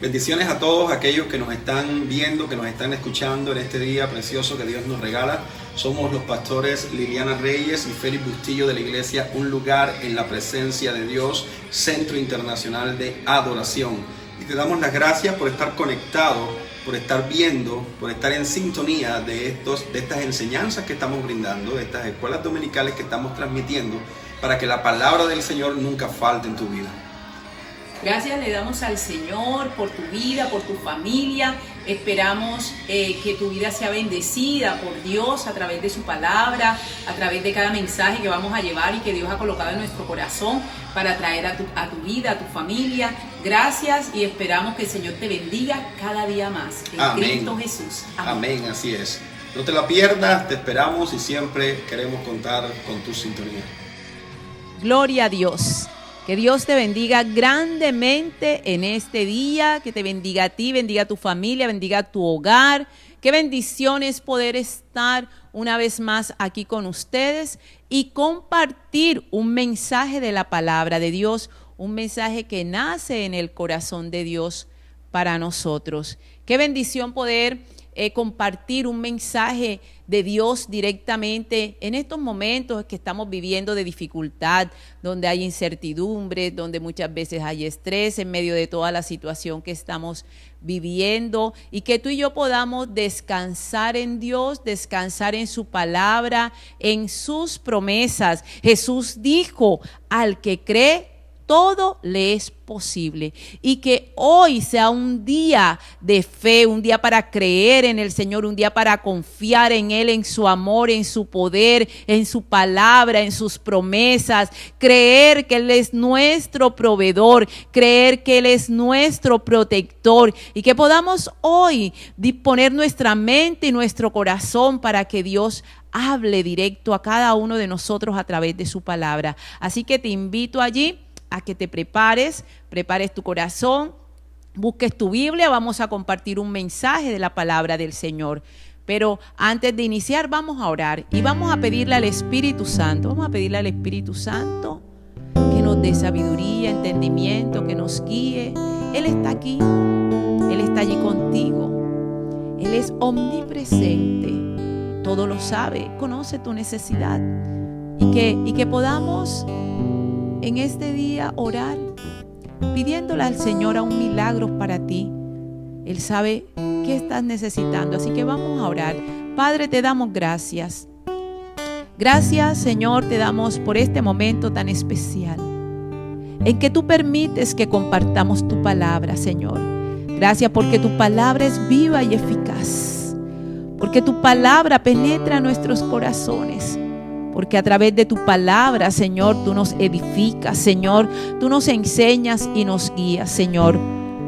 Bendiciones a todos aquellos que nos están viendo, que nos están escuchando en este día precioso que Dios nos regala. Somos los pastores Liliana Reyes y Félix Bustillo de la iglesia Un Lugar en la Presencia de Dios, Centro Internacional de Adoración. Y te damos las gracias por estar conectado, por estar viendo, por estar en sintonía de estas enseñanzas que estamos brindando, de estas escuelas dominicales que estamos transmitiendo, para que la palabra del Señor nunca falte en tu vida. Gracias le damos al Señor por tu vida, por tu familia. Esperamos que tu vida sea bendecida por Dios a través de su palabra, a través de cada mensaje que vamos a llevar y que Dios ha colocado en nuestro corazón para traer a tu vida, a tu familia. Gracias y esperamos que el Señor te bendiga cada día más. En Amén. Cristo Jesús. Amén, así es. No te la pierdas, te esperamos y siempre queremos contar con tu sintonía. Gloria a Dios. Que Dios te bendiga grandemente en este día, que te bendiga a ti, bendiga a tu familia, bendiga a tu hogar. Qué bendición es poder estar una vez más aquí con ustedes y compartir un mensaje de la palabra de Dios, un mensaje que nace en el corazón de Dios para nosotros. Qué bendición poder compartir un mensaje de Dios directamente en estos momentos que estamos viviendo de dificultad, donde hay incertidumbre, donde muchas veces hay estrés en medio de toda la situación que estamos viviendo, y que tú y yo podamos descansar en Dios, descansar en su palabra, en sus promesas. Jesús dijo: al que cree, todo le es posible. Y que hoy sea un día de fe, un día para creer en el Señor, un día para confiar en Él, en su amor, en su poder, en su palabra, en sus promesas. Creer que Él es nuestro proveedor, creer que Él es nuestro protector, y que podamos hoy disponer nuestra mente y nuestro corazón para que Dios hable directo a cada uno de nosotros a través de su palabra. Así que te invito allí a que te prepares tu corazón, busques tu Biblia. Vamos a compartir un mensaje de la palabra del Señor. Pero antes de iniciar vamos a orar y vamos a pedirle al Espíritu Santo, que nos dé sabiduría, entendimiento, que nos guíe. Él está aquí, Él está allí contigo. Él es omnipresente, todo lo sabe, conoce tu necesidad, y que podamos en este día orar, pidiéndole al Señor a un milagro para ti. Él sabe qué estás necesitando, así que vamos a orar. Padre, te damos gracias. Gracias, Señor, te damos por este momento tan especial en que tú permites que compartamos tu palabra, Señor. Gracias porque tu palabra es viva y eficaz, porque tu palabra penetra nuestros corazones. Porque a través de tu palabra, Señor, tú nos edificas, Señor, tú nos enseñas y nos guías, Señor.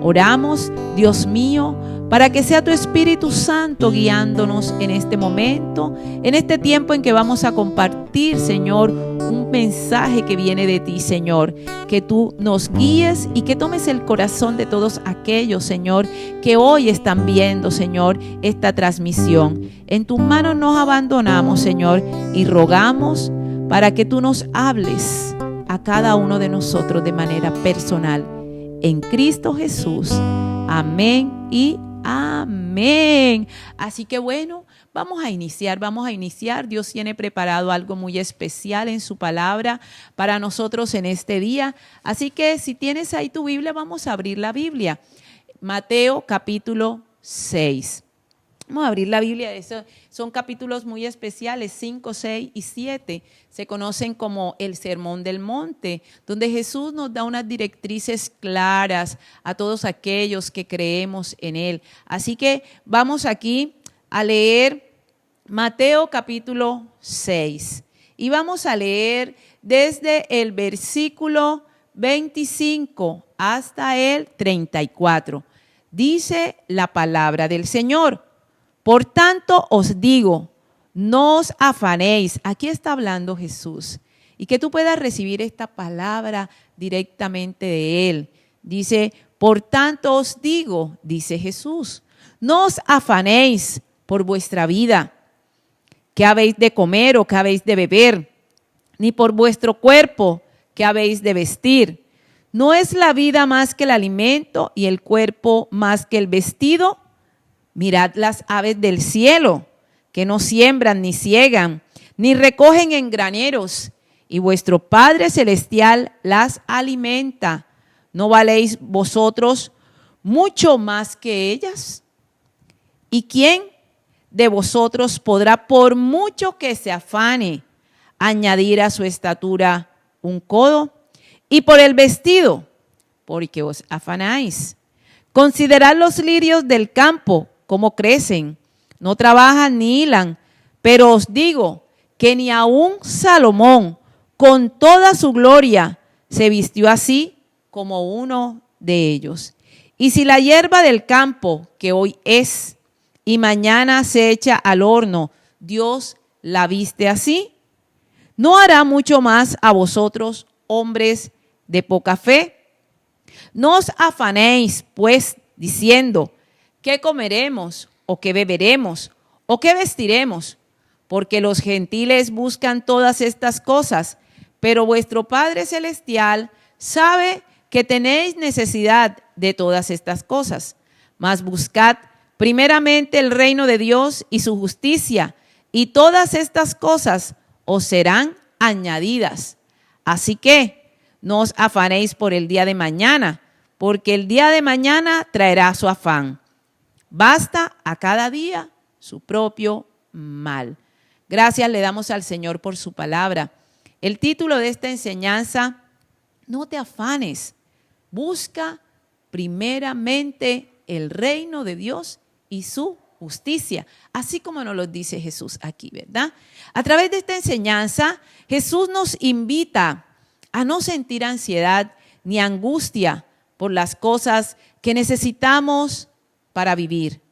Oramos, Dios mío, para que sea tu Espíritu Santo guiándonos en este momento, en este tiempo en que vamos a compartir, Señor, un mensaje que viene de ti, Señor. Que tú nos guíes y que tomes el corazón de todos aquellos, Señor, que hoy están viendo, Señor, esta transmisión. En tus manos nos abandonamos, Señor, y rogamos para que tú nos hables a cada uno de nosotros de manera personal. En Cristo Jesús. Amén y amén. Así que bueno, vamos a iniciar. Dios tiene preparado algo muy especial en su palabra para nosotros en este día. Así que si tienes ahí tu Biblia, vamos a abrir la Biblia. Mateo capítulo 6. Vamos a abrir la Biblia. Son capítulos muy especiales, 5, 6 y 7. Se conocen como el Sermón del Monte, donde Jesús nos da unas directrices claras a todos aquellos que creemos en Él. Así que vamos aquí a leer Mateo capítulo 6. Y vamos a leer desde el versículo 25 hasta el 34. Dice la palabra del Señor: por tanto os digo, no os afanéis. Aquí está hablando Jesús. Y que tú puedas recibir esta palabra directamente de Él. Dice: por tanto os digo, dice Jesús, no os afanéis por vuestra vida, qué habéis de comer o qué habéis de beber, ni por vuestro cuerpo, qué habéis de vestir. ¿No es la vida más que el alimento y el cuerpo más que el vestido? Mirad las aves del cielo, que no siembran ni ciegan, ni recogen en graneros, y vuestro Padre Celestial las alimenta. ¿No valéis vosotros mucho más que ellas? ¿Y quién de vosotros podrá, por mucho que se afane, añadir a su estatura un codo? Y por el vestido, porque os afanáis. Considerad los lirios del campo, cómo crecen, no trabajan ni hilan, pero os digo que ni aun Salomón, con toda su gloria, se vistió así como uno de ellos. Y si la hierba del campo, que hoy es y mañana se echa al horno, Dios la viste así, ¿no hará mucho más a vosotros, hombres de poca fe? No os afanéis, pues, diciendo, ¿qué comeremos o qué beberemos o qué vestiremos? Porque los gentiles buscan todas estas cosas, pero vuestro Padre Celestial sabe que tenéis necesidad de todas estas cosas. Mas buscad primeramente el reino de Dios y su justicia, y todas estas cosas os serán añadidas. Así que no os afanéis por el día de mañana, porque el día de mañana traerá su afán. Basta a cada día su propio mal. Gracias le damos al Señor por su palabra. El título de esta enseñanza, no te afanes, busca primeramente el reino de Dios y su justicia, así como nos lo dice Jesús aquí, ¿verdad? A través de esta enseñanza, Jesús nos invita a no sentir ansiedad ni angustia por las cosas que necesitamos para vivir.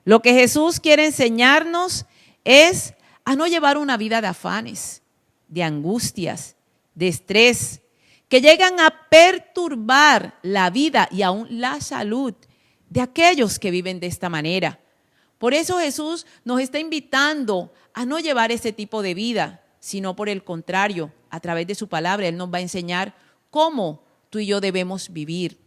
Lo que Jesús quiere enseñarnos es a no llevar una vida de afanes, de angustias, de estrés, que llegan a perturbar la vida y aún la salud de aquellos que viven de esta manera. Por eso Jesús nos está invitando a no llevar ese tipo de vida, sino por el contrario, a través de su palabra, Él nos va a enseñar cómo tú y yo debemos vivir.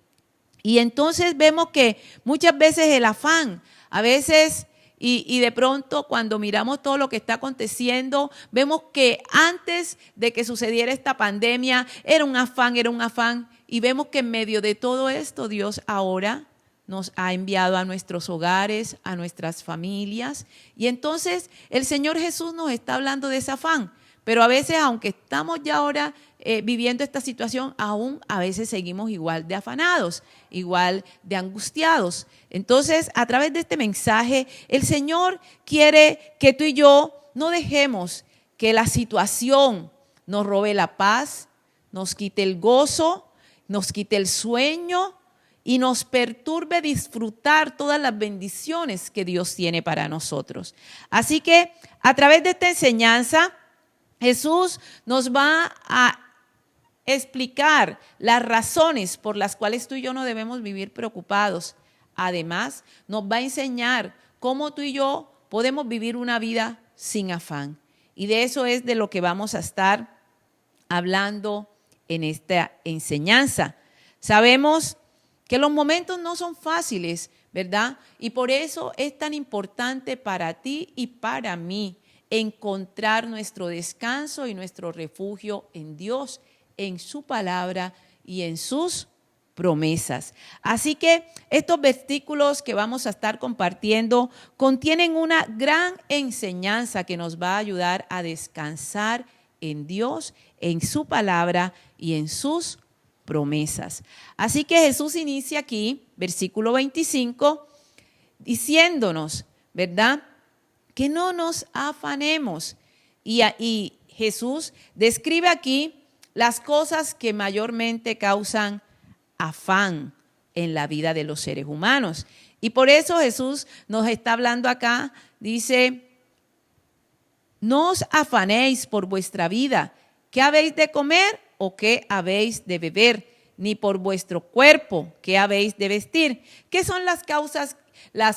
Y entonces vemos que muchas veces el afán, a veces y de pronto cuando miramos todo lo que está aconteciendo, vemos que antes de que sucediera esta pandemia era un afán, y vemos que en medio de todo esto Dios ahora nos ha enviado a nuestros hogares, a nuestras familias, y entonces el Señor Jesús nos está hablando de ese afán. Pero a veces, aunque estamos ya ahora viviendo esta situación, aún a veces seguimos igual de afanados, igual de angustiados. Entonces, a través de este mensaje, el Señor quiere que tú y yo no dejemos que la situación nos robe la paz, nos quite el gozo, nos quite el sueño y nos perturbe disfrutar todas las bendiciones que Dios tiene para nosotros. Así que, a través de esta enseñanza, Jesús nos va a explicar las razones por las cuales tú y yo no debemos vivir preocupados. Además, nos va a enseñar cómo tú y yo podemos vivir una vida sin afán. Y de eso es de lo que vamos a estar hablando en esta enseñanza. Sabemos que los momentos no son fáciles, ¿verdad? Y por eso es tan importante para ti y para mí encontrar nuestro descanso y nuestro refugio en Dios, en su palabra y en sus promesas. Así que estos versículos que vamos a estar compartiendo contienen una gran enseñanza que nos va a ayudar a descansar en Dios, en su palabra y en sus promesas. Así que Jesús inicia aquí, versículo 25, diciéndonos, ¿verdad?, que no nos afanemos. Y Jesús describe aquí las cosas que mayormente causan afán en la vida de los seres humanos. Y por eso Jesús nos está hablando acá, dice, no os afanéis por vuestra vida, ¿qué habéis de comer o qué habéis de beber? Ni por vuestro cuerpo, ¿qué habéis de vestir? ¿Qué son las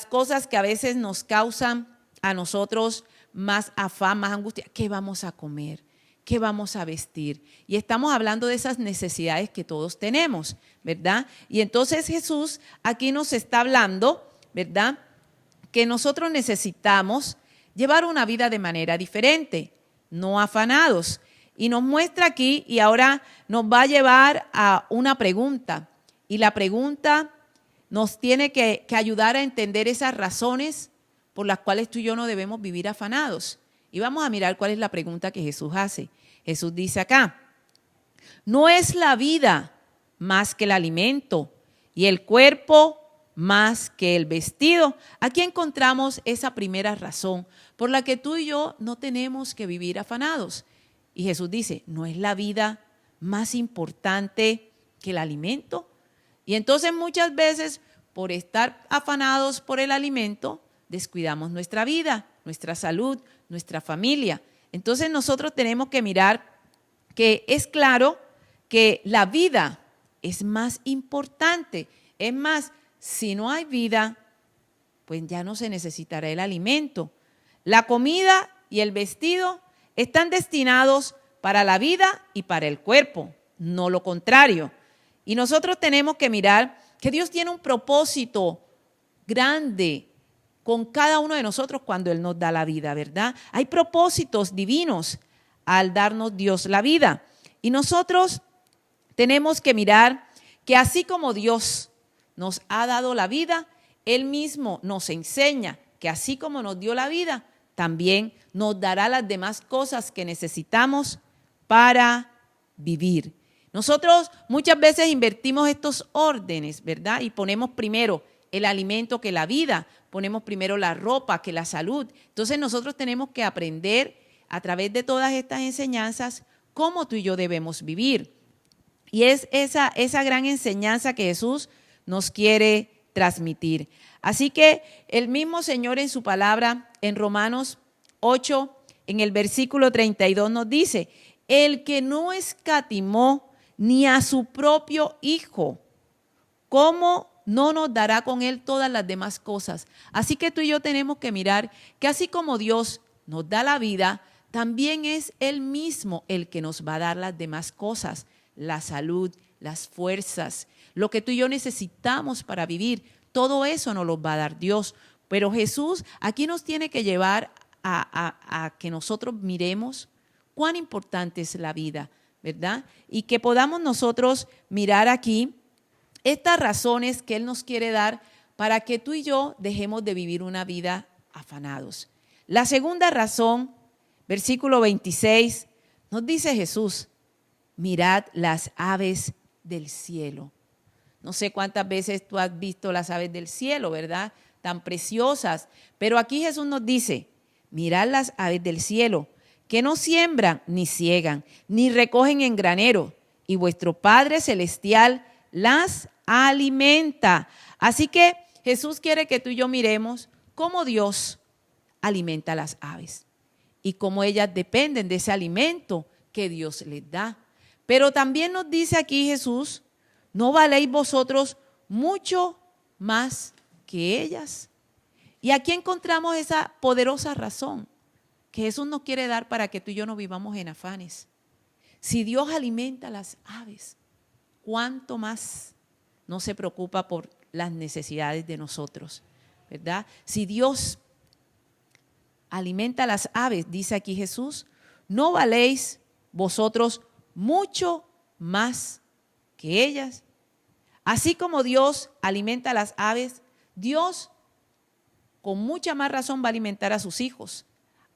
cosas que a veces nos causan a nosotros más afán, más angustia? ¿Qué vamos a comer? qué vamos a vestir. Y estamos hablando de esas necesidades que todos tenemos, ¿verdad? Y entonces Jesús aquí nos está hablando, ¿verdad?, que nosotros necesitamos llevar una vida de manera diferente, no afanados. Y nos muestra aquí, y ahora nos va a llevar a una pregunta. Y la pregunta nos tiene que ayudar a entender esas razones por las cuales tú y yo no debemos vivir afanados. Y vamos a mirar cuál es la pregunta que Jesús hace. Jesús dice acá: ¿no es la vida más que el alimento y el cuerpo más que el vestido? Aquí encontramos esa primera razón por la que tú y yo no tenemos que vivir afanados. Y Jesús dice: ¿no es la vida más importante que el alimento? Y entonces muchas veces, por estar afanados por el alimento, descuidamos nuestra vida, nuestra salud, nuestra familia. Entonces nosotros tenemos que mirar que es claro que la vida es más importante. Es más, si no hay vida, pues ya no se necesitará el alimento. La comida y el vestido están destinados para la vida y para el cuerpo, no lo contrario. Y nosotros tenemos que mirar que Dios tiene un propósito grande con cada uno de nosotros cuando Él nos da la vida, ¿verdad? Hay propósitos divinos al darnos Dios la vida. Y nosotros tenemos que mirar que así como Dios nos ha dado la vida, Él mismo nos enseña que así como nos dio la vida, también nos dará las demás cosas que necesitamos para vivir. Nosotros muchas veces invertimos estos órdenes, ¿verdad? Y ponemos primero el alimento que la vida, ponemos primero la ropa que la salud. Entonces nosotros tenemos que aprender a través de todas estas enseñanzas cómo tú y yo debemos vivir. Y es esa gran enseñanza que Jesús nos quiere transmitir. Así que el mismo Señor en su palabra, en Romanos 8, en el versículo 32 nos dice: el que no escatimó ni a su propio Hijo, ¿cómo no nos dará con Él todas las demás cosas? Así que tú y yo tenemos que mirar que así como Dios nos da la vida, también es Él mismo el que nos va a dar las demás cosas, la salud, las fuerzas, lo que tú y yo necesitamos para vivir. Todo eso nos lo va a dar Dios. Pero Jesús aquí nos tiene que llevar a que nosotros miremos cuán importante es la vida, ¿verdad? Y que podamos nosotros mirar aquí estas razones que Él nos quiere dar para que tú y yo dejemos de vivir una vida afanados. La segunda razón, versículo 26, nos dice Jesús: mirad las aves del cielo. No sé cuántas veces tú has visto las aves del cielo, ¿verdad? Tan preciosas. Pero aquí Jesús nos dice: mirad las aves del cielo, que no siembran, ni ciegan, ni recogen en granero, y vuestro Padre Celestial las alimenta. Así que Jesús quiere que tú y yo miremos cómo Dios alimenta a las aves y cómo ellas dependen de ese alimento que Dios les da. Pero también nos dice aquí Jesús: ¿no valéis vosotros mucho más que ellas? Y aquí encontramos esa poderosa razón que Jesús nos quiere dar para que tú y yo no vivamos en afanes. Si Dios alimenta a las aves, ¿cuánto más no se preocupa por las necesidades de nosotros, ¿verdad? Si Dios alimenta a las aves, dice aquí Jesús, ¿no valéis vosotros mucho más que ellas? Así como Dios alimenta a las aves, Dios con mucha más razón va a alimentar a sus hijos,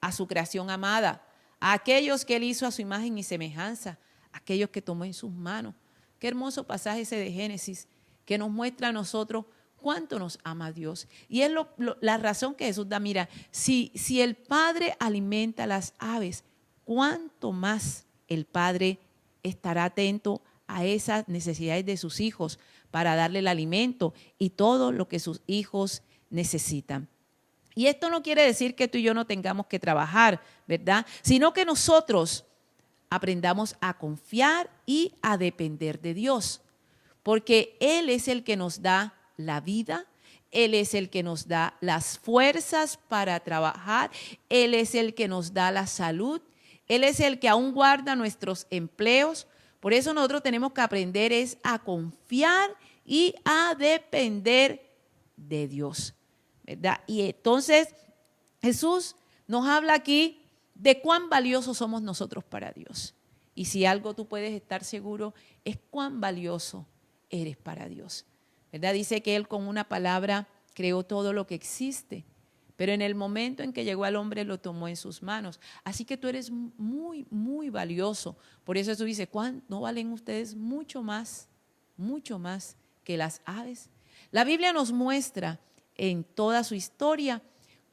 a su creación amada, a aquellos que Él hizo a su imagen y semejanza, a aquellos que tomó en sus manos. Qué hermoso pasaje ese de Génesis que nos muestra a nosotros cuánto nos ama Dios. Y es la razón que Jesús da. Mira, si el Padre alimenta a las aves, ¿cuánto más el Padre estará atento a esas necesidades de sus hijos para darle el alimento y todo lo que sus hijos necesitan? Y esto no quiere decir que tú y yo no tengamos que trabajar, ¿verdad? Sino que nosotros aprendamos a confiar y a depender de Dios, porque Él es el que nos da la vida, Él es el que nos da las fuerzas para trabajar, Él es el que nos da la salud, Él es el que aún guarda nuestros empleos. Por eso nosotros tenemos que aprender es a confiar y a depender de Dios, ¿verdad? Y entonces Jesús nos habla aquí de cuán valiosos somos nosotros para Dios. Y si algo tú puedes estar seguro es cuán valioso eres para Dios, ¿verdad? Dice que Él con una palabra creó todo lo que existe, pero en el momento en que llegó al hombre lo tomó en sus manos. Así que tú eres muy, muy valioso. Por eso Jesús dice, ¿no valen ustedes mucho más que las aves? La Biblia nos muestra en toda su historia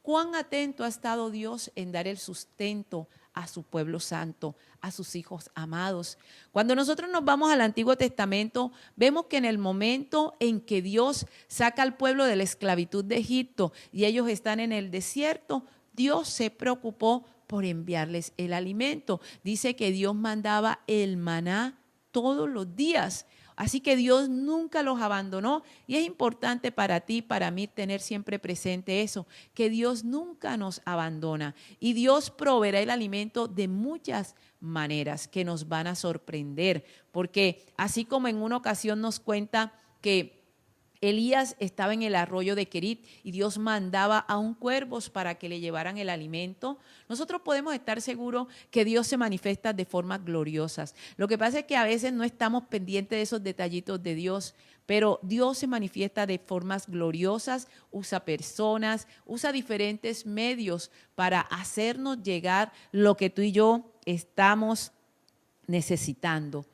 cuán atento ha estado Dios en dar el sustento a su pueblo santo, a sus hijos amados. Cuando nosotros nos vamos al Antiguo Testamento, vemos que en el momento en que Dios saca al pueblo de la esclavitud de Egipto y ellos están en el desierto, Dios se preocupó por enviarles el alimento. Dice que Dios mandaba el maná todos los días. Así que Dios nunca los abandonó y es importante para ti, para mí, tener siempre presente eso, que Dios nunca nos abandona y Dios proveerá el alimento de muchas maneras que nos van a sorprender, porque así como en una ocasión nos cuenta que Elías estaba en el arroyo de Querit y Dios mandaba a un cuervos para que le llevaran el alimento. Nosotros podemos estar seguros que Dios se manifiesta de formas gloriosas. Lo que pasa es que a veces no estamos pendientes de esos detallitos de Dios, pero Dios se manifiesta de formas gloriosas, usa personas, usa diferentes medios para hacernos llegar lo que tú y yo estamos necesitando.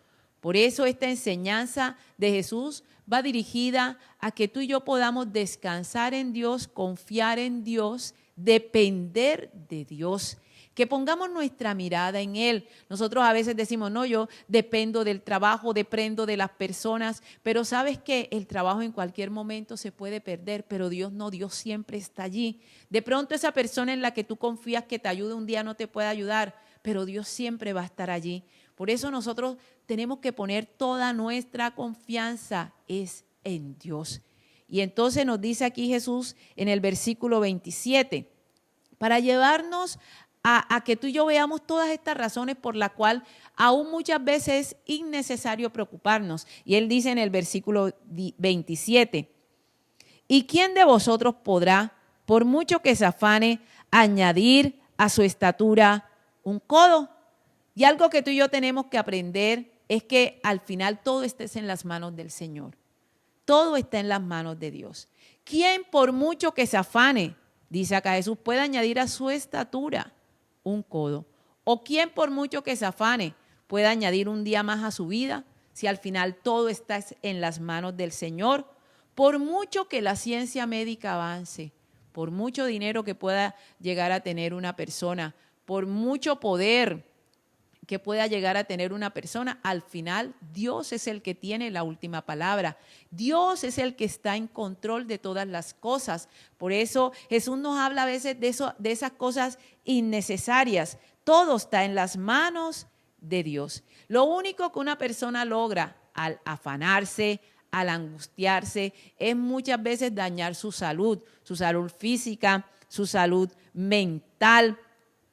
Por eso esta enseñanza de Jesús va dirigida a que tú y yo podamos descansar en Dios, confiar en Dios, depender de Dios, que pongamos nuestra mirada en Él. Nosotros a veces decimos, no, yo dependo del trabajo, dependo de las personas, pero sabes que el trabajo en cualquier momento se puede perder, pero Dios no, Dios siempre está allí. De pronto esa persona en la que tú confías que te ayude un día no te puede ayudar, pero Dios siempre va a estar allí. Por eso nosotros tenemos que poner toda nuestra confianza es en Dios. Y entonces nos dice aquí Jesús en el versículo 27, para llevarnos a que tú y yo veamos todas estas razones por las cuales aún muchas veces es innecesario preocuparnos. Y Él dice en el versículo 27, ¿y quién de vosotros podrá, por mucho que se afane, añadir a su estatura un codo? Y algo que tú y yo tenemos que aprender es que al final todo está en las manos del Señor. Todo está en las manos de Dios. ¿Quién por mucho que se afane, dice acá Jesús, puede añadir a su estatura un codo? ¿O quién por mucho que se afane puede añadir un día más a su vida? Si al final todo está en las manos del Señor. Por mucho que la ciencia médica avance, por mucho dinero que pueda llegar a tener una persona, por mucho poder que pueda llegar a tener una persona, al final Dios es el que tiene la última palabra. Dios es el que está en control de todas las cosas. Por eso Jesús nos habla a veces de esas cosas innecesarias. Todo está en las manos de Dios. Lo único que una persona logra al afanarse, al angustiarse, es muchas veces dañar su salud física, su salud mental.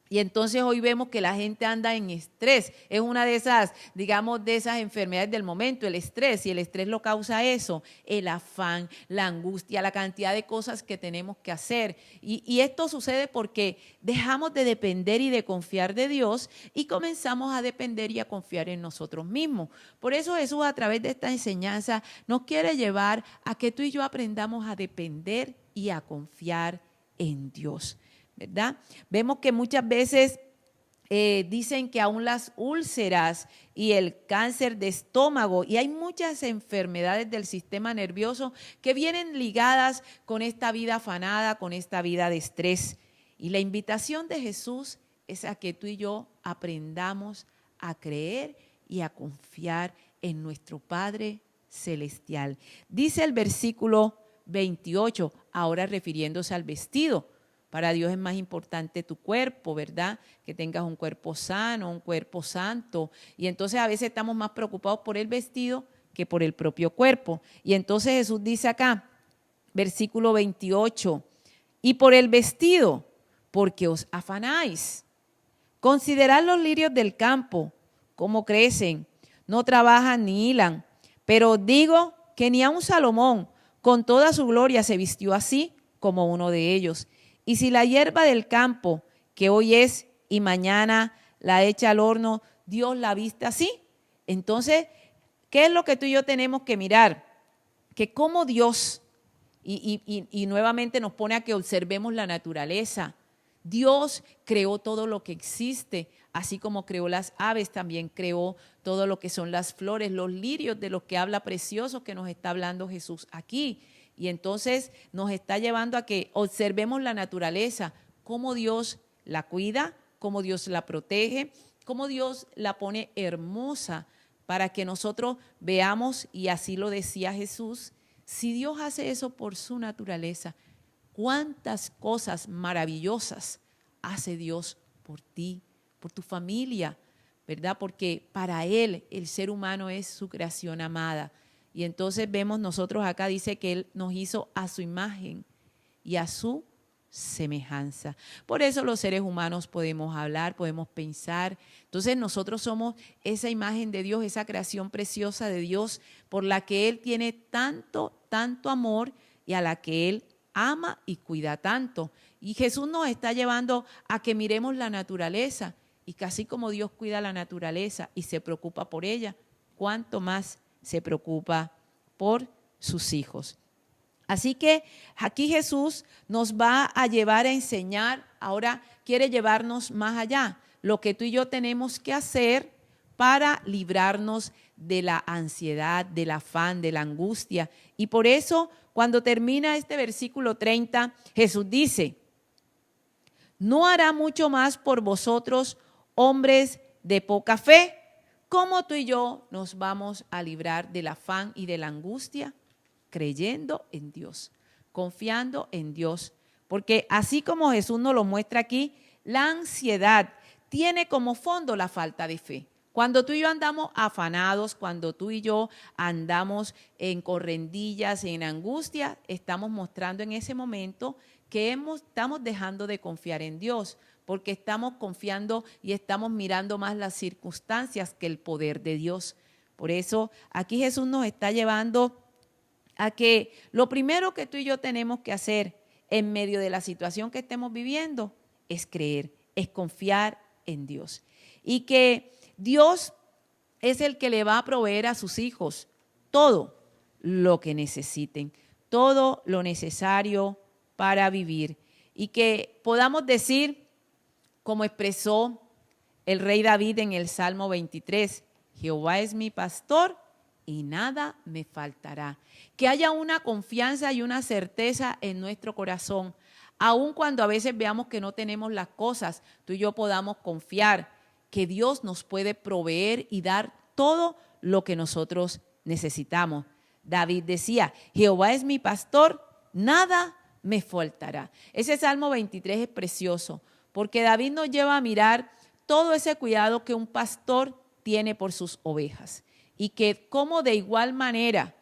Y entonces hoy vemos que la gente anda en estrés. Es una de esas, digamos, de esas enfermedades del momento, el estrés. Y el estrés lo causa eso, el afán, la angustia, la cantidad de cosas que tenemos que hacer. Y esto sucede porque dejamos de depender y de confiar de Dios y comenzamos a depender y a confiar en nosotros mismos. Por eso Jesús a través de esta enseñanza nos quiere llevar a que tú y yo aprendamos a depender y a confiar en Dios, ¿verdad? Vemos que muchas veces dicen que aún las úlceras y el cáncer de estómago y hay muchas enfermedades del sistema nervioso que vienen ligadas con esta vida afanada, con esta vida de estrés. Y la invitación de Jesús es a que tú y yo aprendamos a creer y a confiar en nuestro Padre Celestial. Dice el versículo 28, ahora refiriéndose al vestido. Para Dios es más importante tu cuerpo, ¿verdad? Que tengas un cuerpo sano, un cuerpo santo. Y entonces a veces estamos más preocupados por el vestido que por el propio cuerpo. Y entonces Jesús dice acá, versículo 28, y por el vestido, porque os afanáis. Considerad los lirios del campo, cómo crecen, no trabajan ni hilan. Pero os digo que ni aun Salomón, con toda su gloria, se vistió así como uno de ellos. Y si la hierba del campo, que hoy es y mañana la echa al horno, Dios la viste así. Entonces, ¿qué es lo que tú y yo tenemos que mirar? Que como Dios, y nuevamente nos pone a que observemos la naturaleza. Dios creó todo lo que existe, así como creó las aves, también creó todo lo que son las flores, los lirios de los que habla precioso que nos está hablando Jesús aquí. Y entonces nos está llevando a que observemos la naturaleza, cómo Dios la cuida, cómo Dios la protege, cómo Dios la pone hermosa para que nosotros veamos, y así lo decía Jesús, si Dios hace eso por su naturaleza, cuántas cosas maravillosas hace Dios por ti, por tu familia, ¿verdad? Porque para Él el ser humano es su creación amada. Y entonces vemos nosotros acá, dice que Él nos hizo a su imagen y a su semejanza. Por eso los seres humanos podemos hablar, podemos pensar. Entonces nosotros somos esa imagen de Dios, esa creación preciosa de Dios por la que Él tiene tanto amor y a la que Él ama y cuida tanto. Y Jesús nos está llevando a que miremos la naturaleza y que así como Dios cuida la naturaleza y se preocupa por ella, cuánto más se preocupa por sus hijos. Así que aquí Jesús nos va a llevar a enseñar, ahora quiere llevarnos más allá, lo que tú y yo tenemos que hacer para librarnos de la ansiedad, del afán, de la angustia. Y por eso, cuando termina este versículo 30, Jesús dice, ¿no hará mucho más por vosotros, hombres de poca fe? ¿Cómo tú y yo nos vamos a librar del afán y de la angustia? Creyendo en Dios, confiando en Dios. Porque así como Jesús nos lo muestra aquí, la ansiedad tiene como fondo la falta de fe. Cuando tú y yo andamos afanados, cuando tú y yo andamos en correndillas, en angustia, estamos mostrando en ese momento que estamos dejando de confiar en Dios, porque estamos confiando y estamos mirando más las circunstancias que el poder de Dios. Por eso aquí Jesús nos está llevando a que lo primero que tú y yo tenemos que hacer en medio de la situación que estemos viviendo es creer, es confiar en Dios. Y que Dios es el que le va a proveer a sus hijos todo lo que necesiten, todo lo necesario para vivir. Y que podamos decir, como expresó el rey David en el Salmo 23, Jehová es mi pastor y nada me faltará. Que haya una confianza y una certeza en nuestro corazón. Aun cuando a veces veamos que no tenemos las cosas, tú y yo podamos confiar que Dios nos puede proveer y dar todo lo que nosotros necesitamos. David decía, Jehová es mi pastor, nada me faltará. Ese Salmo 23 es precioso, porque David nos lleva a mirar todo ese cuidado que un pastor tiene por sus ovejas. Y que como de igual manera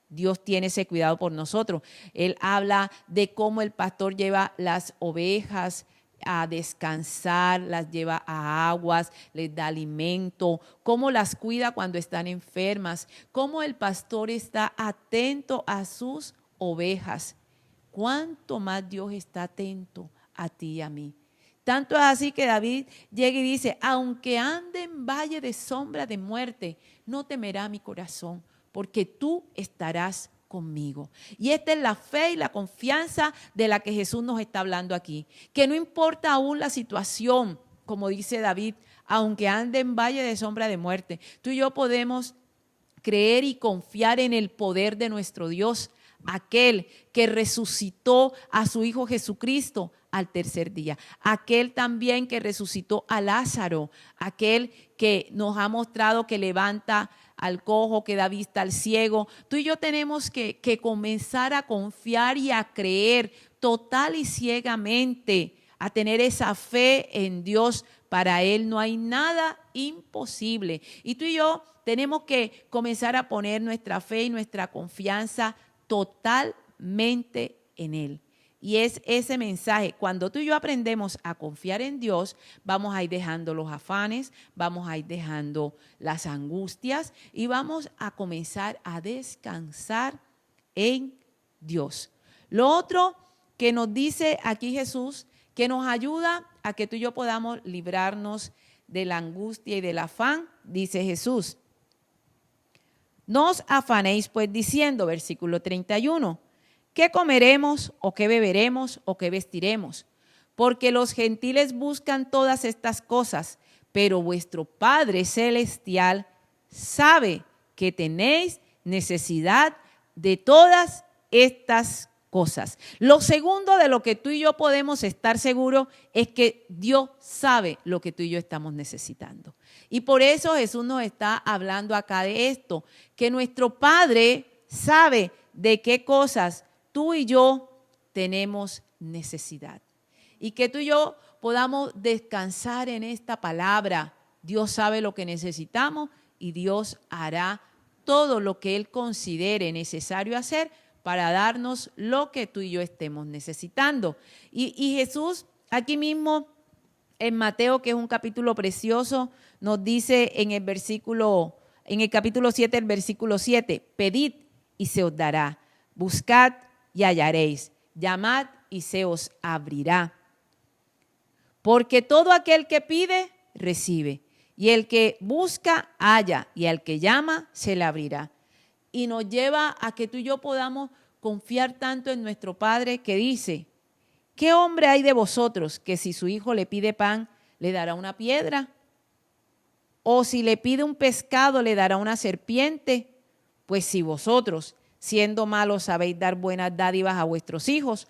Dios tiene ese cuidado por nosotros. Él habla de cómo el pastor lleva las ovejas a descansar, las lleva a aguas, les da alimento, cómo las cuida cuando están enfermas, cómo el pastor está atento a sus ovejas. ¿Cuánto más Dios está atento a ti y a mí? Tanto es así que David llega y dice, aunque ande en valle de sombra de muerte, no temerá mi corazón, porque tú estarás conmigo. Y esta es la fe y la confianza de la que Jesús nos está hablando aquí. Que no importa aún la situación, como dice David, aunque ande en valle de sombra de muerte, tú y yo podemos creer y confiar en el poder de nuestro Dios, aquel que resucitó a su Hijo Jesucristo al tercer día, aquel también que resucitó a Lázaro, aquel que nos ha mostrado que levanta al cojo, que da vista al ciego. Tú y yo tenemos que comenzar a confiar y a creer total y ciegamente, a tener esa fe en Dios. Para Él no hay nada imposible. Y tú y yo tenemos que comenzar a poner nuestra fe y nuestra confianza totalmente en Él. Y es ese mensaje. Cuando tú y yo aprendemos a confiar en Dios, vamos a ir dejando los afanes, vamos a ir dejando las angustias y vamos a comenzar a descansar en Dios. Lo otro que nos dice aquí Jesús, que nos ayuda a que tú y yo podamos librarnos de la angustia y del afán, dice Jesús: no os afanéis pues diciendo, versículo 31, ¿qué comeremos o qué beberemos o qué vestiremos? Porque los gentiles buscan todas estas cosas, pero vuestro Padre Celestial sabe que tenéis necesidad de todas estas cosas. Lo segundo de lo que tú y yo podemos estar seguros es que Dios sabe lo que tú y yo estamos necesitando. Y por eso Jesús nos está hablando acá de esto, que nuestro Padre sabe de qué cosas tú y yo tenemos necesidad. Y que tú y yo podamos descansar en esta palabra. Dios sabe lo que necesitamos y Dios hará todo lo que Él considere necesario hacer para darnos lo que tú y yo estemos necesitando. Y Jesús, aquí mismo en Mateo, que es un capítulo precioso, nos dice en el capítulo 7, el versículo 7, pedid y se os dará, buscad y hallaréis, llamad y se os abrirá. Porque todo aquel que pide, recibe, y el que busca, halla, y al que llama, se le abrirá. Y nos lleva a que tú y yo podamos confiar tanto en nuestro Padre que dice: ¿qué hombre hay de vosotros que si su hijo le pide pan, le dará una piedra? ¿O si le pide un pescado, le dará una serpiente? Pues si vosotros, siendo malos, sabéis dar buenas dádivas a vuestros hijos,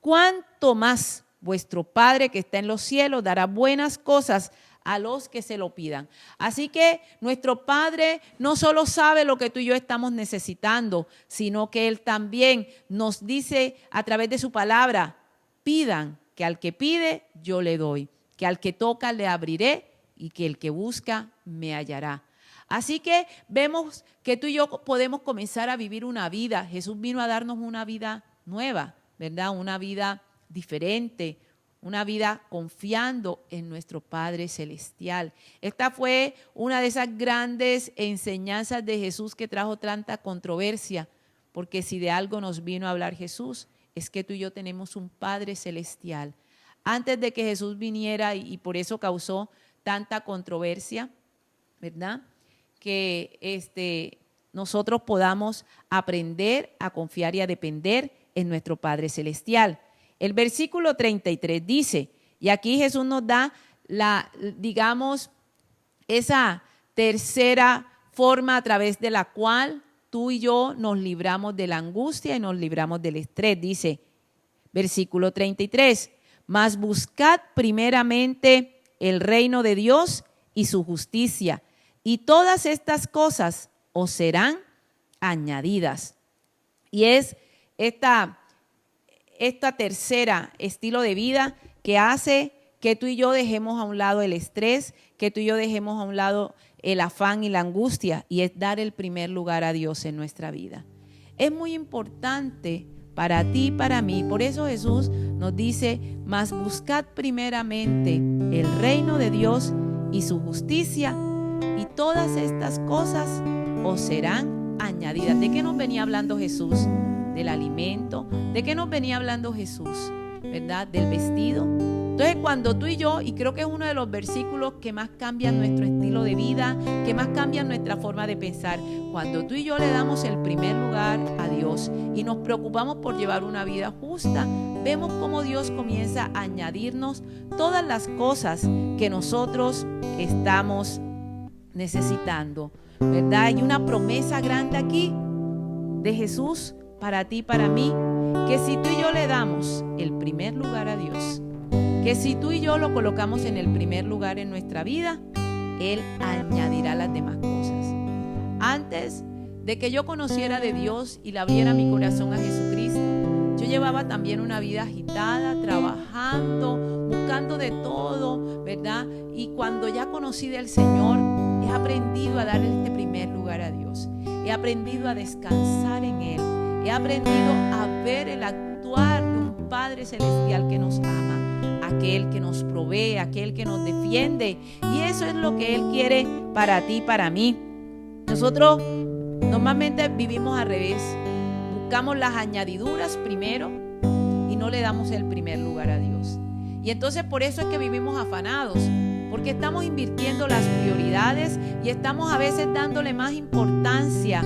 ¿cuánto más vuestro Padre que está en los cielos dará buenas cosas a los que se lo pidan? Así que nuestro Padre no solo sabe lo que tú y yo estamos necesitando, sino que Él también nos dice a través de su palabra: pidan, que al que pide yo le doy, que al que toca le abriré y que el que busca me hallará. Así que vemos que tú y yo podemos comenzar a vivir una vida. Jesús vino a darnos una vida nueva, ¿verdad? Una vida diferente, una vida confiando en nuestro Padre Celestial. Esta fue una de esas grandes enseñanzas de Jesús que trajo tanta controversia, porque si de algo nos vino a hablar Jesús, es que tú y yo tenemos un Padre Celestial. Antes de que Jesús viniera, y por eso causó tanta controversia, ¿verdad? Que nosotros podamos aprender a confiar y a depender en nuestro Padre Celestial. El versículo 33 dice, y aquí Jesús nos da esa tercera forma a través de la cual tú y yo nos libramos de la angustia y nos libramos del estrés. Dice, versículo 33, mas buscad primeramente el reino de Dios y su justicia, y todas estas cosas os serán añadidas. Y es esta tercera estilo de vida que hace que tú y yo dejemos a un lado el estrés, que tú y yo dejemos a un lado el afán y la angustia, y es dar el primer lugar a Dios en nuestra vida. Es muy importante para ti y para mí. Por eso Jesús nos dice, mas buscad primeramente el reino de Dios y su justicia, y todas estas cosas os serán añadidas. ¿De qué nos venía hablando Jesús? Del alimento. ¿De qué nos venía hablando Jesús? ¿Verdad? Del vestido. Entonces, cuando tú y yo, y creo que es uno de los versículos que más cambian nuestro estilo de vida, que más cambian nuestra forma de pensar, cuando tú y yo le damos el primer lugar a Dios y nos preocupamos por llevar una vida justa, vemos cómo Dios comienza a añadirnos todas las cosas que nosotros estamos necesitando, ¿verdad? Hay una promesa grande aquí de Jesús para ti y para mí, que si tú y yo le damos el primer lugar a Dios, que si tú y yo lo colocamos en el primer lugar en nuestra vida, Él añadirá las demás cosas. Antes de que yo conociera de Dios y le abriera mi corazón a Jesucristo, yo llevaba también una vida agitada, trabajando, buscando de todo, ¿verdad? Y cuando ya conocí del Señor, he aprendido a darle este primer lugar a Dios. He aprendido a descansar en Él. He aprendido a ver el actuar de un Padre Celestial que nos ama, aquel que nos provee, aquel que nos defiende. Y eso es lo que Él quiere para ti y para mí. Nosotros normalmente vivimos al revés. Buscamos las añadiduras primero y no le damos el primer lugar a Dios. Y entonces por eso es que vivimos afanados, porque estamos invirtiendo las prioridades y estamos a veces dándole más importancia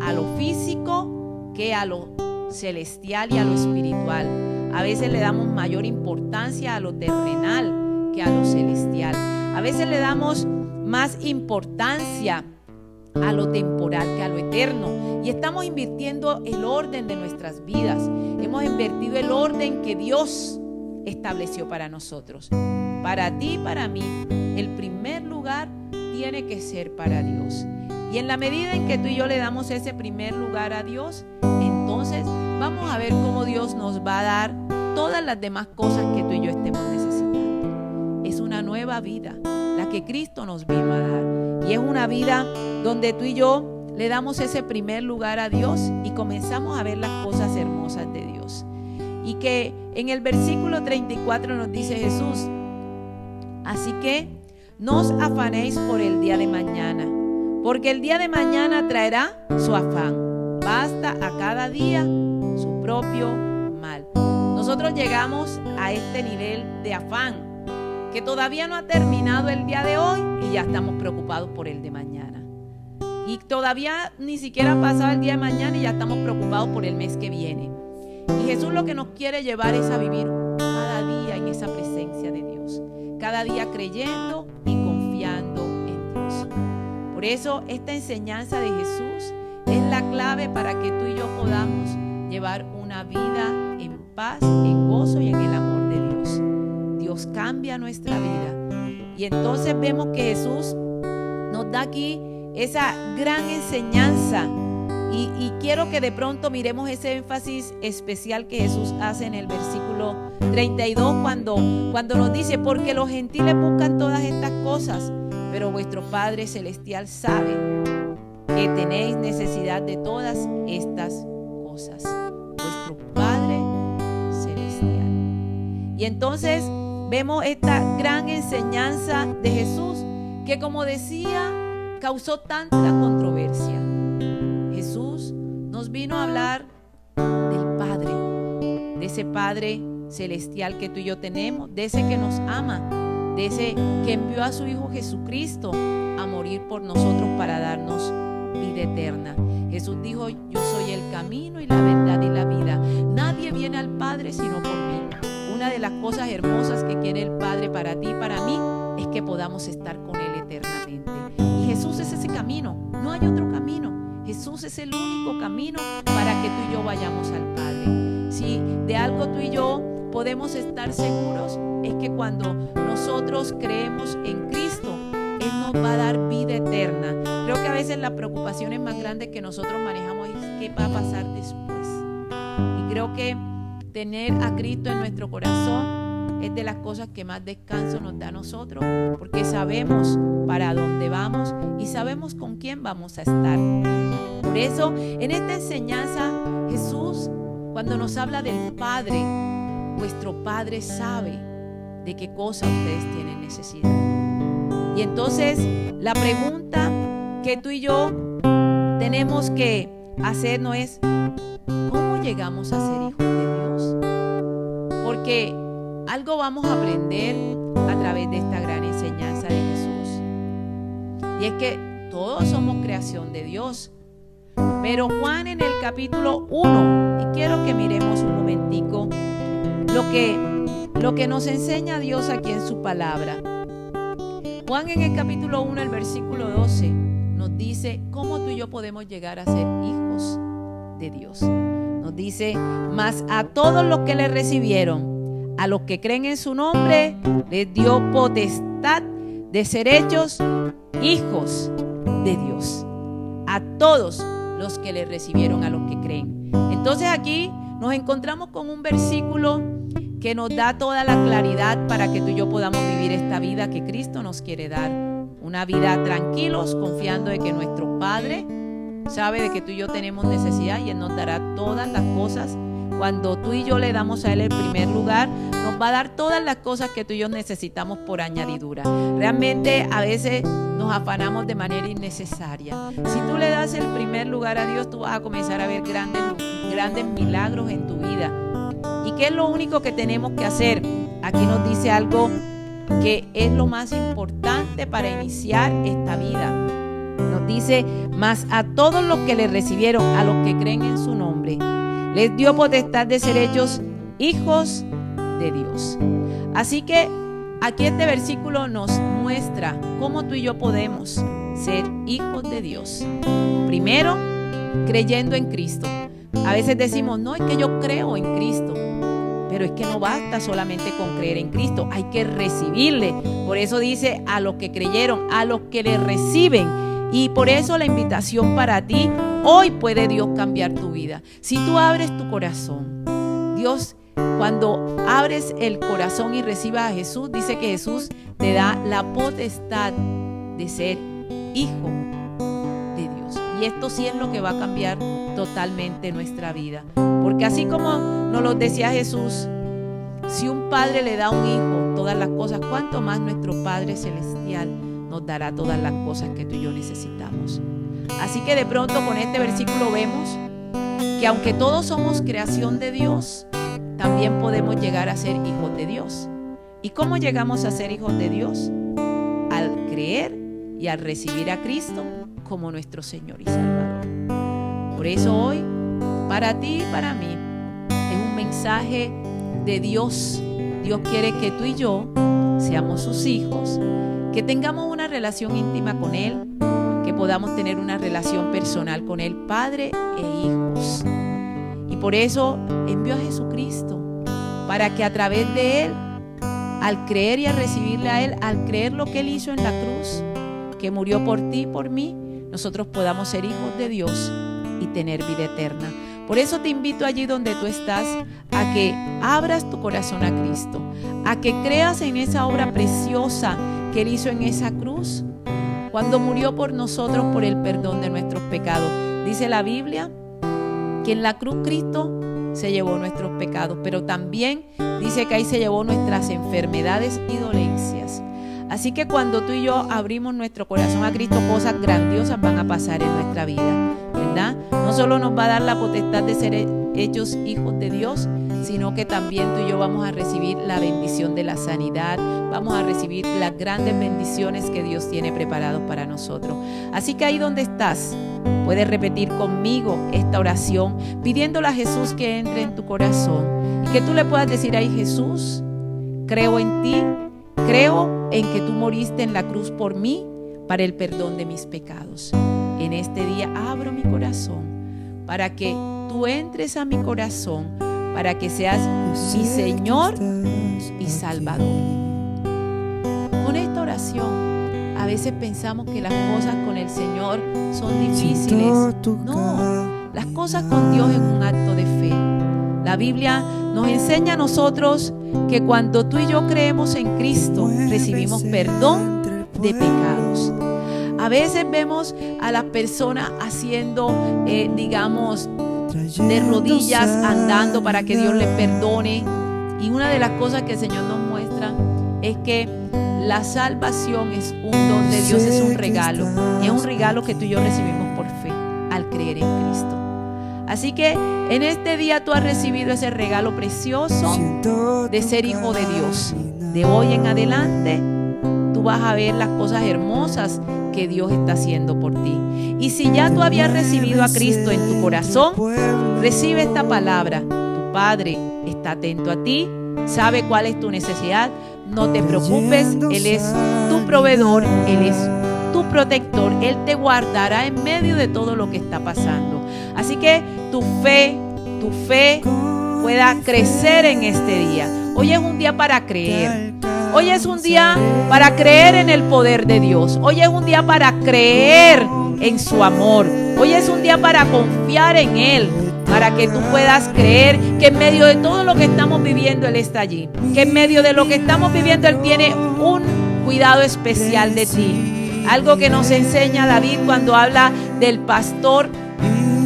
a lo físico que a lo celestial y a lo espiritual. A veces le damos mayor importancia a lo terrenal que a lo celestial. A veces le damos más importancia a lo temporal que a lo eterno. Y estamos invirtiendo el orden de nuestras vidas. Hemos invertido el orden que Dios estableció para nosotros. Para ti y para mí, el primer lugar tiene que ser para Dios. Y en la medida en que tú y yo le damos ese primer lugar a Dios, entonces vamos a ver cómo Dios nos va a dar todas las demás cosas que tú y yo estemos necesitando. Es una nueva vida la que Cristo nos vino a dar. Y es una vida donde tú y yo le damos ese primer lugar a Dios y comenzamos a ver las cosas hermosas de Dios. Y que en el versículo 34 nos dice Jesús: así que no os afanéis por el día de mañana, porque el día de mañana traerá su afán. Basta a cada día su propio mal. Nosotros llegamos a este nivel de afán, que todavía no ha terminado el día de hoy y ya estamos preocupados por el de mañana. Y todavía ni siquiera ha pasado el día de mañana y ya estamos preocupados por el mes que viene. Y Jesús lo que nos quiere llevar es a vivir cada día en esa presencia de Dios, cada día creyendo y confiando en Dios. Por eso esta enseñanza de Jesús es la clave para que tú y yo podamos llevar una vida en paz, en gozo y en el amor de Dios. Dios cambia nuestra vida. Y entonces vemos que Jesús nos da aquí esa gran enseñanza. Y quiero que de pronto miremos ese énfasis especial que Jesús hace en el versículo 32 cuando nos dice: porque los gentiles buscan todas estas cosas, pero vuestro Padre Celestial sabe que tenéis necesidad de todas estas cosas. Vuestro Padre Celestial. Y entonces vemos esta gran enseñanza de Jesús que, como decía, causó tanta controversia. Jesús nos vino a hablar del Padre, de ese Padre Celestial que tú y yo tenemos, de ese que nos ama, de ese que envió a su Hijo Jesucristo a morir por nosotros para darnos vida eterna. Jesús dijo: yo soy el camino y la verdad y la vida. Nadie viene al Padre sino por mí. Una de las cosas hermosas que quiere el Padre para ti y para mí es que podamos estar con Él eternamente. Y Jesús es ese camino, no hay otro camino. Jesús es el único camino para que tú y yo vayamos al Padre. Si de algo tú y yo podemos estar seguros, es que cuando nosotros creemos en Cristo, Él nos va a dar vida eterna. Creo que a veces las preocupaciones más grandes que nosotros manejamos es qué va a pasar después. Y creo que tener a Cristo en nuestro corazón es de las cosas que más descanso nos da a nosotros, porque sabemos para dónde vamos y sabemos con quién vamos a estar. Por eso, en esta enseñanza, Jesús, cuando nos habla del Padre, vuestro Padre sabe de qué cosa ustedes tienen necesidad. Y entonces, la pregunta que tú y yo tenemos que hacernos es: ¿cómo llegamos a ser hijos de Dios? Porque algo vamos a aprender a través de esta gran enseñanza de Jesús. Y es que todos somos creación de Dios. Pero Juan en el capítulo 1, y quiero que miremos un momentico lo que nos enseña Dios aquí en su palabra. Juan en el capítulo 1, el versículo 12, nos dice cómo tú y yo podemos llegar a ser hijos de Dios. Nos dice: mas a todos los que le recibieron, a los que creen en su nombre, les dio potestad de ser hechos hijos de Dios. A todos los que le recibieron, a los que creen. Entonces aquí nos encontramos con un versículo que nos da toda la claridad para que tú y yo podamos vivir esta vida que Cristo nos quiere dar. Una vida tranquilos, confiando de que nuestro Padre sabe de que tú y yo tenemos necesidad y Él nos dará todas las cosas cuando tú y yo le damos a Él el primer lugar, nos va a dar todas las cosas que tú y yo necesitamos por añadidura. Realmente a veces nos afanamos de manera innecesaria. Si tú le das el primer lugar a Dios, tú vas a comenzar a ver grandes milagros en tu vida. ¿Y qué es lo único que tenemos que hacer? Aquí nos dice algo que es lo más importante para iniciar esta vida. Nos dice: mas a todos los que le recibieron, a los que creen en su nombre, les dio potestad de ser hechos hijos de Dios. Así que aquí este versículo nos muestra cómo tú y yo podemos ser hijos de Dios. Primero, creyendo en Cristo. A veces decimos: no, es que yo creo en Cristo. Pero es que no basta solamente con creer en Cristo, hay que recibirle. Por eso dice: a los que creyeron, a los que le reciben. Y por eso la invitación para ti, hoy puede Dios cambiar tu vida. Si tú abres tu corazón, Dios, cuando abres el corazón y recibas a Jesús, dice que Jesús te da la potestad de ser hijo de Dios. Y esto sí es lo que va a cambiar totalmente nuestra vida. Porque así como nos lo decía Jesús, si un padre le da a un hijo todas las cosas, ¿cuánto más nuestro Padre Celestial nos dará todas las cosas que tú y yo necesitamos? Así que de pronto con este versículo vemos que aunque todos somos creación de Dios, también podemos llegar a ser hijos de Dios. ¿Y cómo llegamos a ser hijos de Dios? Al creer y al recibir a Cristo como nuestro Señor y Salvador. Por eso hoy, para ti y para mí, es un mensaje de Dios. Dios quiere que tú y yo seamos sus hijos, que tengamos una relación íntima con Él, que podamos tener una relación personal con Él, padre e hijos. Y por eso envió a Jesucristo, para que a través de Él, al creer y al recibirle a Él, al creer lo que Él hizo en la cruz, que murió por ti y por mí, nosotros podamos ser hijos de Dios y tener vida eterna. Por eso te invito allí donde tú estás a que abras tu corazón a Cristo, a que creas en esa obra preciosa que Él hizo en esa cruz, cuando murió por nosotros por el perdón de nuestros pecados. Dice la Biblia que en la cruz Cristo se llevó nuestros pecados, pero también dice que ahí se llevó nuestras enfermedades y dolencias. Así que cuando tú y yo abrimos nuestro corazón a Cristo, cosas grandiosas van a pasar en nuestra vida, ¿verdad? No solo nos va a dar la potestad de ser hechos hijos de Dios, sino que también tú y yo vamos a recibir la bendición de la sanidad, vamos a recibir las grandes bendiciones que Dios tiene preparados para nosotros. Así que ahí donde estás, puedes repetir conmigo esta oración, pidiéndole a Jesús que entre en tu corazón y que tú le puedas decir: ay Jesús, creo en ti, creo en que tú moriste en la cruz por mí para el perdón de mis pecados. En este día abro mi corazón para que tú entres a mi corazón, para que seas mi Señor y Salvador. Con esta oración, a veces pensamos que las cosas con el Señor son difíciles. No, las cosas con Dios es un acto de fe. La Biblia nos enseña a nosotros que cuando tú y yo creemos en Cristo, recibimos perdón de pecados. A veces vemos a las personas haciendo, de rodillas, andando para que Dios les perdone. Y una de las cosas que el Señor nos muestra es que la salvación es un don de Dios, es un regalo. Y es un regalo que tú y yo recibimos por fe, al creer en Cristo. Así que en este día tú has recibido ese regalo precioso de ser hijo de Dios. De hoy en adelante tú vas a ver las cosas hermosas que Dios está haciendo por ti. Y si ya tú habías recibido a Cristo en tu corazón, recibe esta palabra. Tu Padre está atento a ti, sabe cuál es tu necesidad. No te preocupes, Él es tu proveedor, Él es tu protector. Él te guardará en medio de todo lo que está pasando. Así que tu fe pueda crecer en este día. Hoy es un día para creer. Hoy es un día para creer en el poder de Dios. Hoy es un día para creer en su amor. Hoy es un día para confiar en Él, para que tú puedas creer que en medio de todo lo que estamos viviendo Él está allí. Que en medio de lo que estamos viviendo Él tiene un cuidado especial de ti. Algo que nos enseña David cuando habla del pastor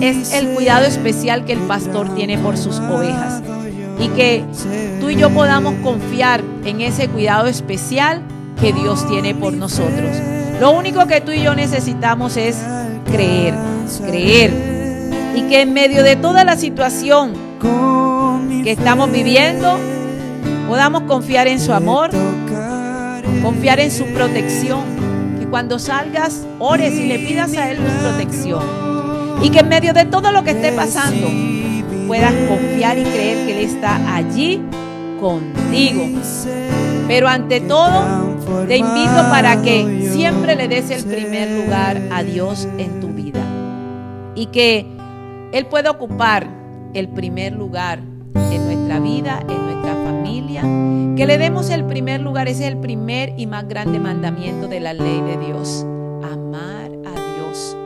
es el cuidado especial que el pastor tiene por sus ovejas. Y que tú y yo podamos confiar en ese cuidado especial que Dios tiene por nosotros. Lo único que tú y yo necesitamos es creer. Y que en medio de toda la situación que estamos viviendo, podamos confiar en su amor, confiar en su protección. Que cuando salgas, ores y le pidas a Él tu protección. Y que en medio de todo lo que esté pasando, puedas confiar y creer que Él está allí contigo. Pero ante todo, te invito para que siempre le des el primer lugar a Dios en tu vida. Y que Él pueda ocupar el primer lugar en nuestra vida, en nuestra familia. Que le demos el primer lugar. Ese es el primer y más grande mandamiento de la ley de Dios. Amar a Dios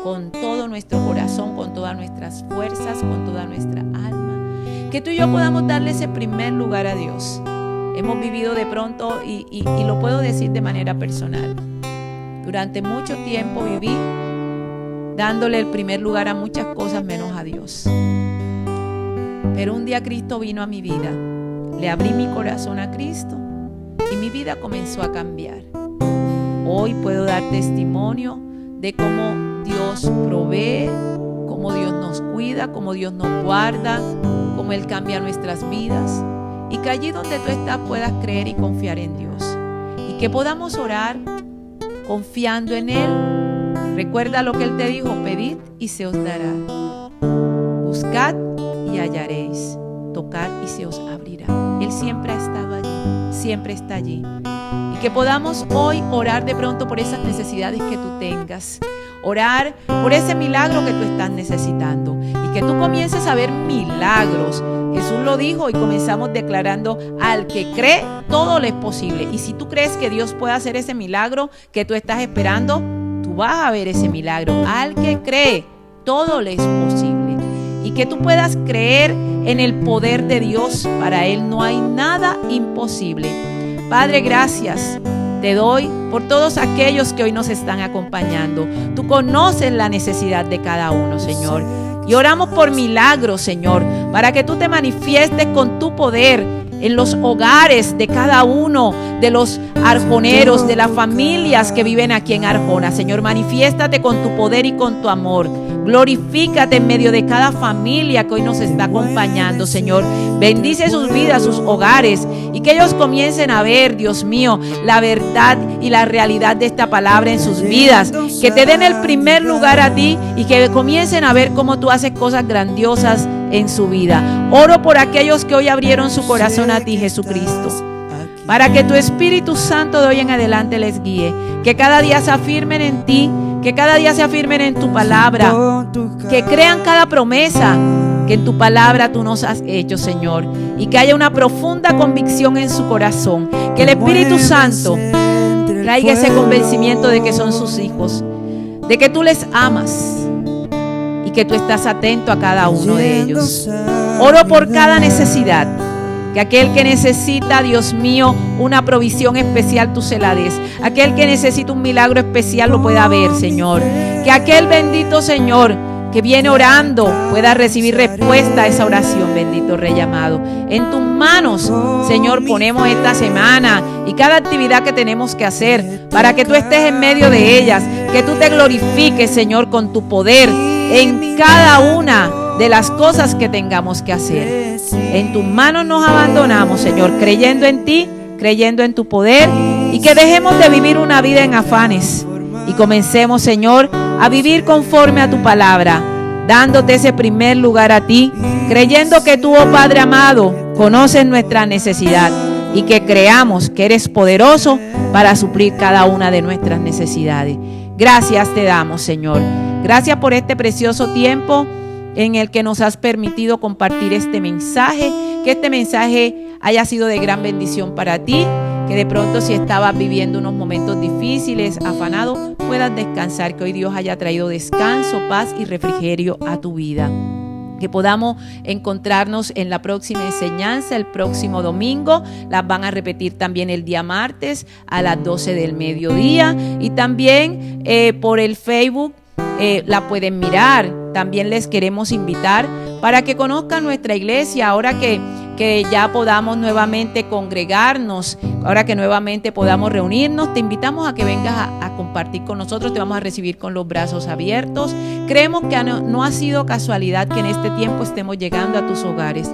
con todo nuestro corazón, con todas nuestras fuerzas, con toda nuestra alma. Que tú y yo podamos darle ese primer lugar a Dios. Hemos vivido de pronto, y lo puedo decir de manera personal, durante mucho tiempo viví dándole el primer lugar a muchas cosas menos a Dios. Pero un día Cristo vino a mi vida, le abrí mi corazón a Cristo y mi vida comenzó a cambiar. Hoy puedo dar testimonio de cómo Dios provee, cómo Dios nos cuida, cómo Dios nos guarda, cómo Él cambia nuestras vidas. Y que allí donde tú estás puedas creer y confiar en Dios. Y que podamos orar confiando en Él. Recuerda lo que Él te dijo: pedid y se os dará. Buscad y hallaréis. Tocad y se os abrirá. Él siempre ha estado allí, siempre está allí. Y que podamos hoy orar de pronto por esas necesidades que tú tengas. Orar por ese milagro que tú estás necesitando. Y que tú comiences a ver milagros. Jesús lo dijo y comenzamos declarando: al que cree, todo le es posible. Y si tú crees que Dios puede hacer ese milagro que tú estás esperando, tú vas a ver ese milagro. Al que cree, todo le es posible. Y que tú puedas creer en el poder de Dios. Para Él no hay nada imposible. Padre, gracias te doy por todos aquellos que hoy nos están acompañando. Tú conoces la necesidad de cada uno, Señor. Y oramos por milagros, Señor, para que tú te manifiestes con tu poder en los hogares de cada uno de los arjoneros, de las familias que viven aquí en Arjona. Señor, manifiéstate con tu poder y con tu amor. Glorifícate en medio de cada familia que hoy nos está acompañando, Señor. Bendice sus vidas, sus hogares, y que ellos comiencen a ver, Dios mío, la verdad y la realidad de esta palabra en sus vidas. Que te den el primer lugar a ti y que comiencen a ver cómo tú haces cosas grandiosas en su vida. Oro por aquellos que hoy abrieron su corazón a ti, Jesucristo, para que tu Espíritu Santo de hoy en adelante les guíe. Que cada día se afirmen en ti, que cada día se afirmen en tu palabra, que crean cada promesa que en tu palabra tú nos has hecho, Señor, y que haya una profunda convicción en su corazón. Que el Espíritu Santo traiga ese convencimiento de que son sus hijos, de que tú les amas y que tú estás atento a cada uno de ellos. Oro por cada necesidad. Que aquel que necesita, Dios mío, una provisión especial, tú se la des. Aquel que necesita un milagro especial lo pueda ver, Señor. Que aquel bendito Señor que viene orando pueda recibir respuesta a esa oración, bendito Rey amado. En tus manos, Señor, ponemos esta semana y cada actividad que tenemos que hacer para que tú estés en medio de ellas. Que tú te glorifiques, Señor, con tu poder en cada una de las cosas que tengamos que hacer. En tus manos nos abandonamos, Señor, creyendo en ti, creyendo en tu poder, y que dejemos de vivir una vida en afanes y comencemos, Señor, a vivir conforme a tu palabra, dándote ese primer lugar a ti, creyendo que tú, oh Padre amado, conoces nuestra necesidad y que creamos que eres poderoso para suplir cada una de nuestras necesidades. Gracias te damos, Señor. Gracias por este precioso tiempo en el que nos has permitido compartir este mensaje, que este mensaje haya sido de gran bendición para ti, que de pronto si estabas viviendo unos momentos difíciles, afanado, puedas descansar, que hoy Dios haya traído descanso, paz y refrigerio a tu vida. Que podamos encontrarnos en la próxima enseñanza el próximo domingo. Las van a repetir también el día martes a las 12 del mediodía, y también por el Facebook la pueden mirar. también les queremos invitar para que conozcan nuestra iglesia ahora que ya podamos nuevamente congregarnos, ahora que nuevamente podamos reunirnos. Te invitamos a que vengas a compartir con nosotros, te vamos a recibir con los brazos abiertos. Creemos que no ha sido casualidad que en este tiempo estemos llegando a tus hogares.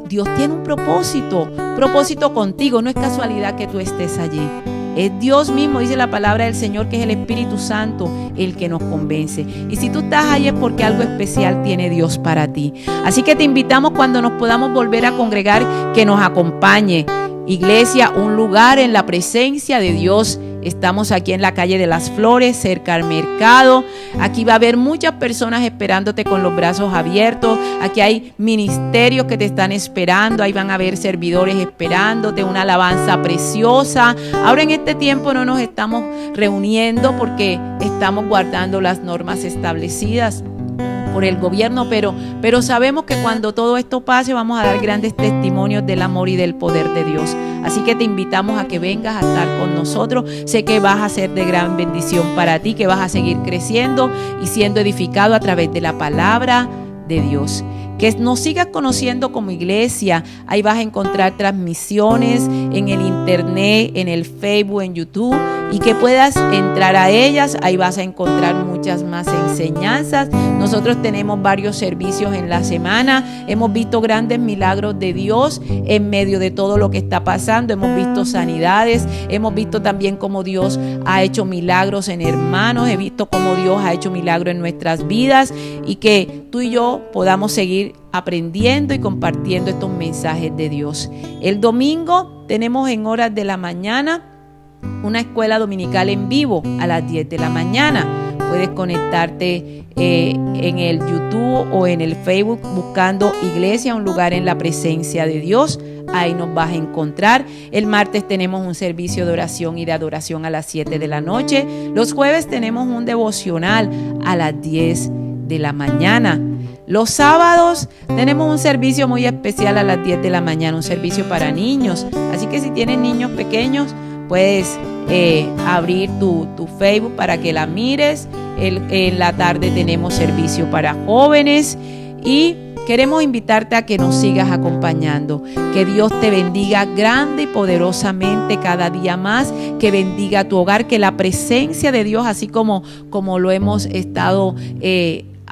Dios tiene un propósito contigo, no es casualidad que tú estés allí. Es Dios mismo, dice la palabra del Señor, que es el Espíritu Santo el que nos convence. Y si tú estás ahí es porque algo especial tiene Dios para ti. Así que te invitamos, cuando nos podamos volver a congregar, que nos acompañe. Iglesia, un lugar en la presencia de Dios. Estamos aquí en la calle de las Flores, cerca al mercado. Aquí va a haber muchas personas esperándote con los brazos abiertos. Aquí hay ministerios que te están esperando. Ahí van a haber servidores esperándote, una alabanza preciosa. Ahora en este tiempo no nos estamos reuniendo porque estamos guardando las normas establecidas por el gobierno, pero sabemos que cuando todo esto pase vamos a dar grandes testimonios del amor y del poder de Dios. Así que te invitamos a que vengas a estar con nosotros. Sé que vas a ser de gran bendición para ti, que vas a seguir creciendo y siendo edificado a través de la palabra de Dios. Que nos sigas conociendo como iglesia. Ahí vas a encontrar transmisiones en el internet, en el Facebook, en YouTube, y que puedas entrar a ellas. Ahí vas a encontrar muchas más enseñanzas. Nosotros tenemos varios servicios en la semana. Hemos visto grandes milagros de Dios en medio de todo lo que está pasando. Hemos visto sanidades. Hemos visto también cómo Dios ha hecho milagros en hermanos. He visto cómo Dios ha hecho milagros en nuestras vidas, y que tú y yo podamos seguir aprendiendo y compartiendo estos mensajes de Dios. El domingo tenemos en horas de la mañana una escuela dominical en vivo a las 10 de la mañana. Puedes conectarte en el YouTube o en el Facebook buscando Iglesia, un lugar en la presencia de Dios. Ahí nos vas a encontrar. El martes tenemos un servicio de oración y de adoración a las 7 de la noche. Los jueves tenemos un devocional a las 10 de la mañana. Los sábados tenemos un servicio muy especial a las 10 de la mañana, un servicio para niños. Así que si tienes niños pequeños, puedes abrir tu Facebook para que la mires. En la tarde tenemos servicio para jóvenes y queremos invitarte a que nos sigas acompañando. Que Dios te bendiga grande y poderosamente cada día más, que bendiga tu hogar, que la presencia de Dios, así como lo hemos estado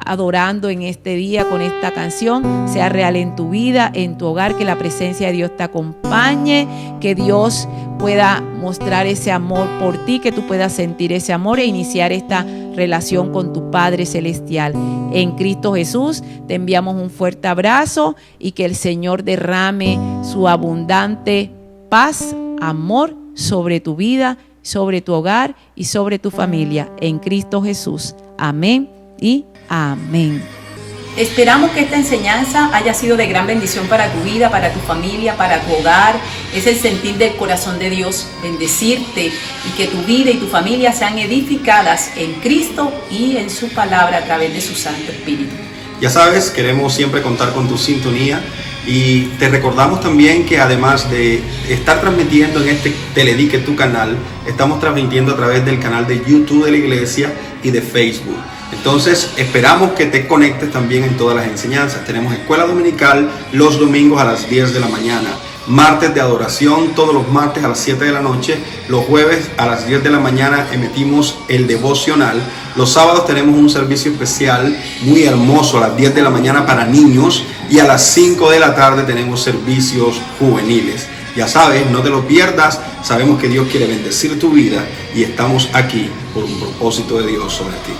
adorando en este día con esta canción, sea real en tu vida, en tu hogar, que la presencia de Dios te acompañe, que Dios pueda mostrar ese amor por ti, que tú puedas sentir ese amor e iniciar esta relación con tu Padre Celestial. En Cristo Jesús te enviamos un fuerte abrazo y que el Señor derrame su abundante paz, amor sobre tu vida, sobre tu hogar y sobre tu familia. En Cristo Jesús. Amén y amén. Esperamos que esta enseñanza haya sido de gran bendición para tu vida, para tu familia, para tu hogar. Es el sentir del corazón de Dios bendecirte y que tu vida y tu familia sean edificadas en Cristo y en su palabra a través de su Santo Espíritu. Ya sabes, queremos siempre contar con tu sintonía y te recordamos también que además de estar transmitiendo en este Teledique, tu canal, estamos transmitiendo a través del canal de YouTube de la iglesia y de Facebook. Entonces esperamos que te conectes también en todas las enseñanzas. Tenemos escuela dominical los domingos a las 10 de la mañana, martes de adoración todos los martes a las 7 de la noche, los jueves a las 10 de la mañana emitimos el devocional, los sábados tenemos un servicio especial muy hermoso a las 10 de la mañana para niños y a las 5 de la tarde tenemos servicios juveniles. Ya sabes, no te lo pierdas, sabemos que Dios quiere bendecir tu vida y estamos aquí por un propósito de Dios sobre ti.